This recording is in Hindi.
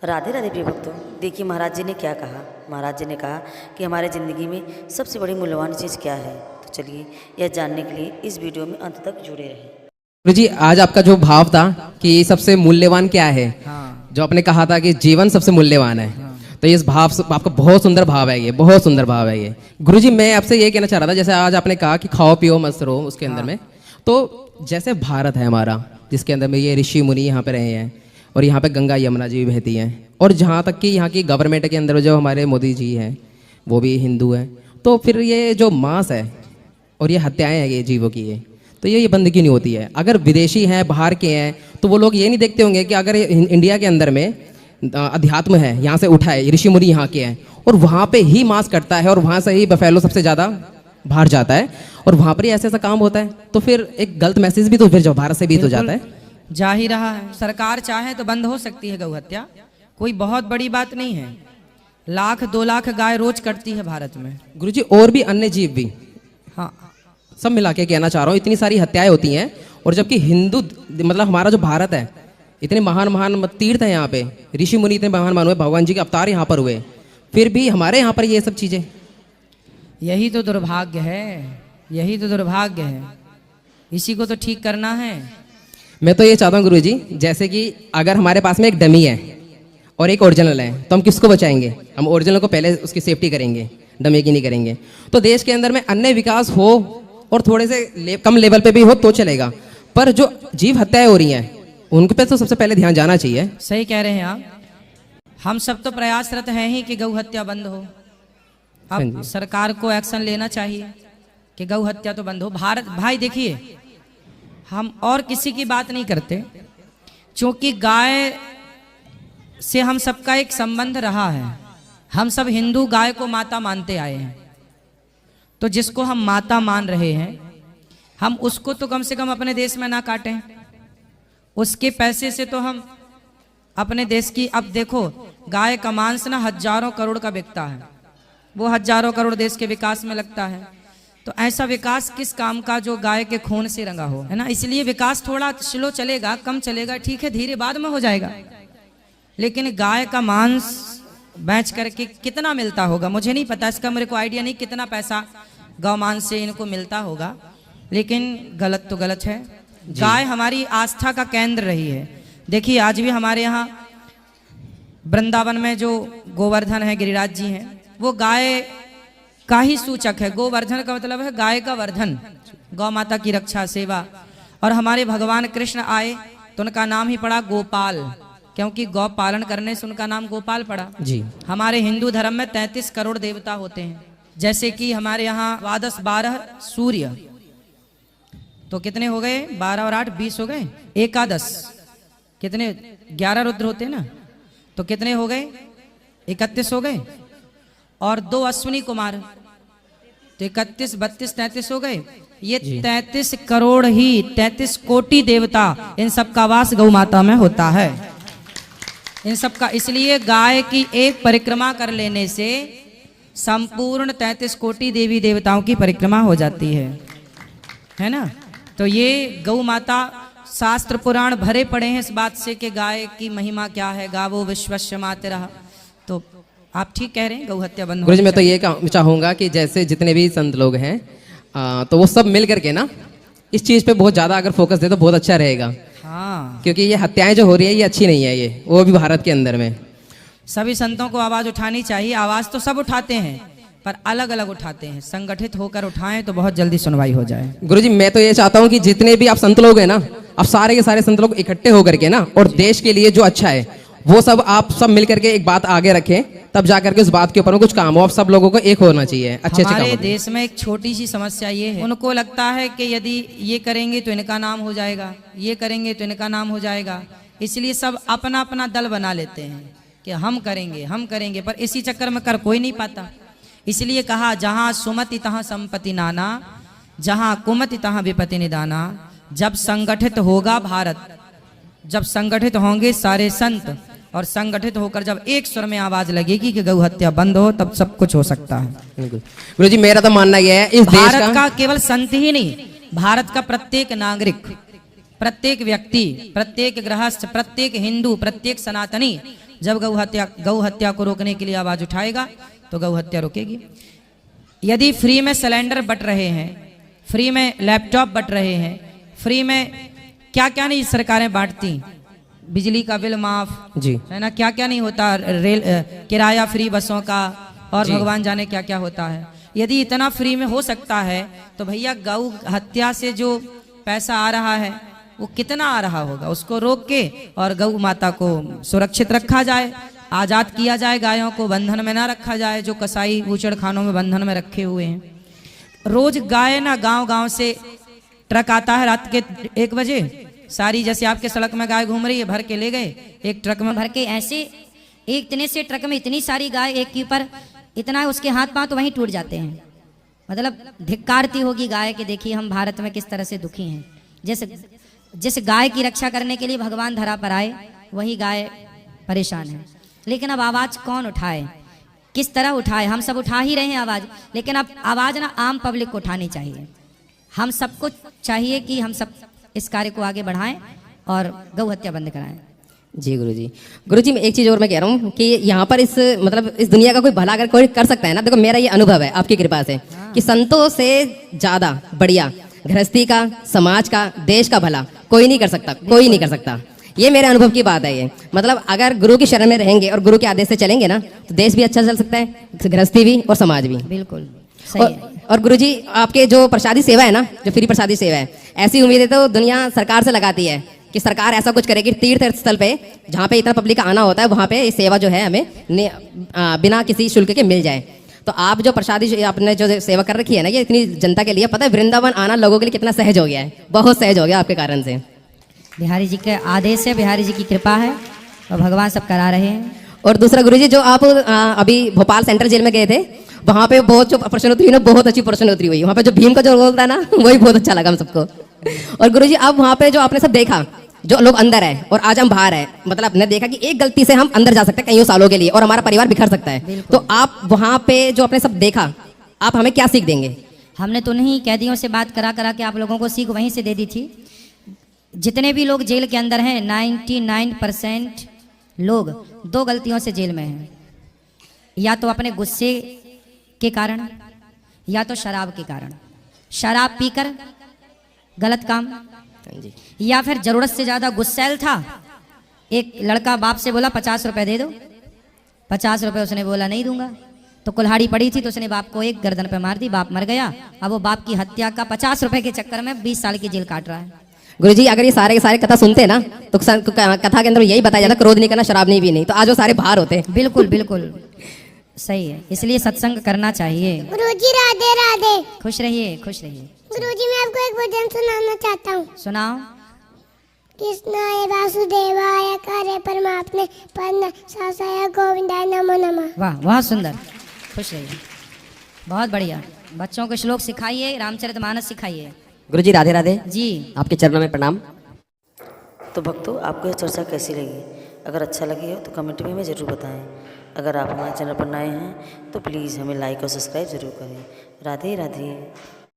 राधे राधे प्रिय भक्तों, देखिए महाराज जी ने क्या कहा। महाराज जी ने कहा कि हमारे ज़िंदगी में सबसे बड़ी मूल्यवान चीज़ क्या है। तो चलिए यह जानने के लिए इस वीडियो में अंत तक जुड़े रहें। गुरु जी, आज आपका जो भाव था कि सबसे मूल्यवान क्या है, जो आपने कहा था कि जीवन सबसे मूल्यवान है, तो इस भाव आपका बहुत सुंदर भाव है, ये बहुत सुंदर भाव है ये। गुरु जी, मैं आपसे ये कहना चाह रहा था, जैसे आज आपने कहा कि खाओ पियो मस्त रहो उसके अंदर में, तो जैसे भारत है हमारा, जिसके अंदर में ये ऋषि मुनि यहाँ पे रहे हैं और यहाँ पे गंगा यमुना जी भी बहती हैं, और जहाँ तक कि यहाँ की गवर्नमेंट के अंदर जो हमारे मोदी जी हैं वो भी हिंदू हैं, तो फिर ये जो मांस है और ये हत्याएं हैं ये जीवों की, तो ये बंद क्यों नहीं होती है? अगर विदेशी हैं, बाहर के हैं, तो वो लोग ये नहीं देखते होंगे कि अगर इंडिया के अंदर में अध्यात्म है, यहाँ से उठा है, ऋषि मुनि यहाँ के हैं, और वहाँ पे ही मांस कटता है और वहाँ से ही बफेलो सबसे ज़्यादा बाहर जाता है, और वहाँ पर ही ऐसा काम होता है, तो फिर एक गलत मैसेज भी तो फिर जो भारत से भी तो जाता है। जा ही रहा है। सरकार चाहे तो बंद हो सकती है गौ हत्या, कोई बहुत बड़ी बात नहीं है। 1-2 लाख गाय रोज कटती है भारत में। गुरुजी, और भी अन्य जीव भी, हाँ, सब मिला के कहना चाह रहा हूँ, इतनी सारी हत्याएं होती हैं, और जबकि हिंदू मतलब हमारा जो भारत है, इतने महान महान तीर्थ है यहाँ पे, ऋषि मुनि इतने महान महान हुए, भगवान जी के अवतार यहाँ पर हुए, फिर भी हमारे यहाँ पर ये सब चीजें। यही तो दुर्भाग्य है, यही तो दुर्भाग्य है। इसी को तो ठीक करना है। मैं तो ये चाहता हूँ गुरुजी, जैसे कि अगर हमारे पास में एक डमी है और एक ओरिजिनल है, तो हम किसको बचाएंगे? हम ओरिजिनल को पहले उसकी सेफ्टी करेंगे, डमी की नहीं करेंगे। तो देश के अंदर में अन्य विकास हो और थोड़े से कम लेवल पे भी हो तो चलेगा, पर जो जीव हत्याएं हो रही हैं उन पे तो सबसे पहले ध्यान जाना चाहिए। सही कह रहे हैं आप। हम सब तो प्रयासरत हैं ही कि गौ हत्या बंद हो। अब सरकार को एक्शन लेना चाहिए कि गौ हत्या तो बंद हो। भारत भाई देखिए, हम और किसी की बात नहीं करते, क्योंकि गाय से हम सबका एक संबंध रहा है। हम सब हिंदू गाय को माता मानते आए हैं, तो जिसको हम माता मान रहे हैं, हम उसको तो कम से कम अपने देश में ना काटें। उसके पैसे से तो हम अपने देश की, अब देखो गाय का मांस ना हजारों करोड़ का बिकता है, वो हजारों करोड़ देश के विकास में लगता है। तो ऐसा विकास किस काम का जो गाय के खून से रंगा हो, है ना? इसलिए विकास थोड़ा स्लो चलेगा, कम चलेगा, ठीक है, धीरे बाद में हो जाएगा। लेकिन गाय का मांस बेच करके कितना मिलता होगा मुझे नहीं पता, इसका मेरे को आइडिया नहीं कितना पैसा गौ मांस से इनको मिलता होगा, लेकिन गलत तो गलत है। गाय हमारी आस्था का केंद्र रही है। देखिए आज भी हमारे यहाँ वृंदावन में जो गोवर्धन है, गिरिराज जी हैं, वो गाय का ही सूचक है। गोवर्धन का मतलब है गाय का वर्धन, गौ माता की रक्षा सेवा। और हमारे भगवान कृष्ण आए तो उनका नाम ही पड़ा गोपाल, क्योंकि गौ पालन करने से उनका नाम गोपाल पड़ा जी। हमारे हिंदू धर्म में 33 करोड़ देवता होते हैं, जैसे कि हमारे यहाँ 12 सूर्य, तो कितने हो गए? 12 और 8 20 हो गए। एकादश कितने? 11 रुद्र होते हैं ना, तो कितने हो गए? 31 हो गए। और 2 अश्विनी कुमार, तो 31 32 33 हो गए। ये 33 करोड़ ही 33 कोटि देवता, इन सबका वास गौ माता में होता है, इन सबका। इसलिए गाय की एक परिक्रमा कर लेने से संपूर्ण 33 कोटि देवी देवताओं की परिक्रमा हो जाती है ना? तो ये गौ माता, शास्त्र पुराण भरे पड़े हैं इस बात से कि गाय की महिमा क्या है, गावो विश्वस्य मातरः। तो आप ठीक कह रहे हैं, गौ हत्या बंद। गुरुजी, मैं तो ये चाहूँगा कि जैसे जितने भी संत लोग हैं तो वो सब मिल करके ना इस चीज़ पे बहुत ज़्यादा अगर फोकस दे तो बहुत अच्छा रहेगा। हाँ, क्योंकि ये हत्याएं जो हो रही है ये अच्छी नहीं है, ये वो भी भारत के अंदर में। सभी संतों को आवाज़ उठानी चाहिए। आवाज़ तो सब उठाते हैं, पर अलग अलग उठाते हैं। संगठित होकर उठाएं तो बहुत जल्दी सुनवाई हो जाए। गुरुजी, मैं तो ये चाहता हूँ कि जितने भी आप संत लोग हैं ना, अब सारे के सारे संत लोग इकट्ठे होकर के ना, और देश के लिए जो अच्छा है वो सब आप सब मिल करके एक बात आगे रखें, तब जा करके उस बात के ऊपर कुछ काम हो। अब सब लोगों को एक होना चाहिए, अच्छे हमारे देश में एक छोटी सी समस्या ये है, उनको लगता है कि यदि ये करेंगे तो इनका नाम हो जाएगा, ये करेंगे तो इनका नाम हो जाएगा, इसलिए सब अपना अपना दल बना लेते हैं कि हम करेंगे, पर इसी चक्कर में कर कोई नहीं पाता। इसलिए कहा, जहाँ सुमति तहाँ संपत्ति नाना, जहाँ कुमति तहाँ विपत्ति निदाना। जब संगठित होगा भारत, जब संगठित होंगे सारे संत, और संगठित होकर जब एक स्वर में आवाज लगेगी कि गौ हत्या बंद हो, तब सब कुछ हो सकता है। गुरुजी, मेरा तो मानना यह है, इस भारत का केवल संत ही नहीं, भारत का प्रत्येक नागरिक, प्रत्येक व्यक्ति, प्रत्येक गृहस्थ, प्रत्येक हिंदू, प्रत्येक सनातनी जब गौ हत्या को रोकने के लिए आवाज उठाएगा तो गौ हत्या रुकेगी। यदि फ्री में सिलेंडर बट रहे हैं, फ्री में लैपटॉप बट रहे हैं, फ्री में क्या क्या नहीं सरकारें बांटती, बिजली का बिल माफ, जी है ना, क्या क्या नहीं होता, रेल किराया फ्री बसों का, और भगवान जाने क्या क्या होता है। यदि इतना फ्री में हो सकता है तो भैया गौ हत्या से जो पैसा आ रहा है वो कितना आ रहा होगा, उसको रोक के और गौ माता को सुरक्षित रखा जाए, आजाद किया जाए, गायों को बंधन में ना रखा जाए जो कसाई ऊचड़ खानों में बंधन में रखे हुए हैं। रोज गाय ना गांव गांव से ट्रक आता है रात के 1 बजे, सारी जैसे आपके सड़क में गाय घूम रही है भर के ले गए एक ट्रक में भर के, ऐसे एक इतने से ट्रक में इतनी सारी गाय एक के ऊपर, इतना उसके हाथ पांव तो वहीं टूट जाते हैं। मतलब धिक्कारती होगी गाय के, देखिए हम भारत में किस तरह से दुखी हैं। जैसे जिस गाय की रक्षा करने के लिए भगवान धरा पर आए वही गाय परेशान है। लेकिन अब आवाज कौन उठाए, किस तरह उठाए? हम सब उठा ही रहे हैं आवाज, लेकिन अब आवाज ना आम पब्लिक को उठानी चाहिए। हम सबको चाहिए कि हम सब इस कार्य को आगे बढ़ाएं और गौ हत्या बंद कराएं। जी गुरुजी मैं एक चीज़ और मैं कह रहा हूँ कि यहाँ पर इस मतलब इस दुनिया का कोई भला अगर कोई कर सकता है ना, देखो मेरा ये अनुभव है आपकी कृपा से कि संतों से ज़्यादा बढ़िया गृहस्थी का, समाज का, देश का भला कोई नहीं कर सकता, कोई नहीं कर सकता। ये मेरे अनुभव की बात है। ये मतलब अगर गुरु की शरण में रहेंगे और गुरु के आदेश से चलेंगे ना तो देश भी अच्छा चल सकता है, गृहस्थी भी और समाज भी। बिल्कुल सही है। और गुरुजी आपके जो प्रसादी सेवा है ना, जो फ्री प्रसादी सेवा है, ऐसी उम्मीदें तो दुनिया सरकार से लगाती है कि सरकार ऐसा कुछ करेगी तीर्थ स्थल पे जहाँ पे इतना पब्लिक का आना होता है वहाँ पे ये सेवा जो है हमें बिना किसी शुल्क के मिल जाए। तो आप जो प्रसादी आपने जो सेवा कर रखी है ना, ये इतनी जनता के लिए, पता है वृंदावन आना लोगों के लिए कितना सहज हो गया है, बहुत सहज हो गया आपके कारण से। बिहारी जी के आदेश है, बिहारी जी की कृपा है और भगवान सब करा रहे हैं। और दूसरा गुरुजी जो आप अभी भोपाल सेंट्रल जेल में गए थे, वहाँ पे बहुत जो प्रश्नोत्तरी ना, बहुत अच्छी प्रश्नोत्तरी हुई। वहाँ पे जो भीम का जो रोल था ना वही बहुत अच्छा लगा हम सबको। और गुरुजी अब वहाँ पे जो आपने सब देखा, जो लोग अंदर है और आज हम बाहर है, मतलब आपने देखा कि एक गलती से हम अंदर जा सकते हैं कईयों सालों के लिए और हमारा परिवार बिखर सकता है। तो आप वहाँ पे जो आपने सब देखा, आप हमें क्या सीख देंगे? हमने तो नहीं कैदियों से बात करा करा के आप लोगों को सीख वहीं से दे दी थी। जितने भी लोग जेल के अंदर हैं 99% लोग 2 गलतियों से जेल में हैं, या तो अपने गुस्से के कारण या तो शराब के कारण। शराब पीकर गलत काम, या फिर जरूरत से ज्यादा गुस्सैल था। एक लड़का बाप से बोला 50 रुपए दे दो, 50 रुपए उसने बोला नहीं दूंगा, तो कुल्हाड़ी पड़ी थी तो उसने बाप को एक गर्दन पे मार दी, बाप मर गया। अब वो बाप की हत्या का 50 रुपए के चक्कर में 20 साल की जेल काट रहा है। गुरुजी अगर ये सारे के सारे कथा सुनते ना तो कथा के अंदर यही बताया जाता, क्रोध नहीं करना, शराब नहीं पीनी, तो आज वो सारे बाहर होते। बिल्कुल बिल्कुल सही है, इसलिए सत्संग करना चाहिए। गुरुजी राधे राधे। खुश रहिए, खुश रहिए। गुरुजी मैं आपको एक भजन सुनाना चाहता हूँ। सुनाओ। कृष्णाय वासुदेवाय करे परमात्मे पन्न सासाय गोविंदाय नमो नमः। वाह बहुत सुंदर, खुश रहिए, बहुत बढ़िया। बच्चों को श्लोक सिखाइए, रामचरितमानस सिखाइए। गुरुजी राधे राधे जी आपके चरणों में प्रणाम। तो भक्तों आपको यह चर्चा कैसी लगी? अगर अच्छा लगी हो तो कमेंट में हमें ज़रूर बताएं। अगर आप हमारे चैनल पर नए हैं तो प्लीज़ हमें लाइक और सब्सक्राइब ज़रूर करें। राधे राधे।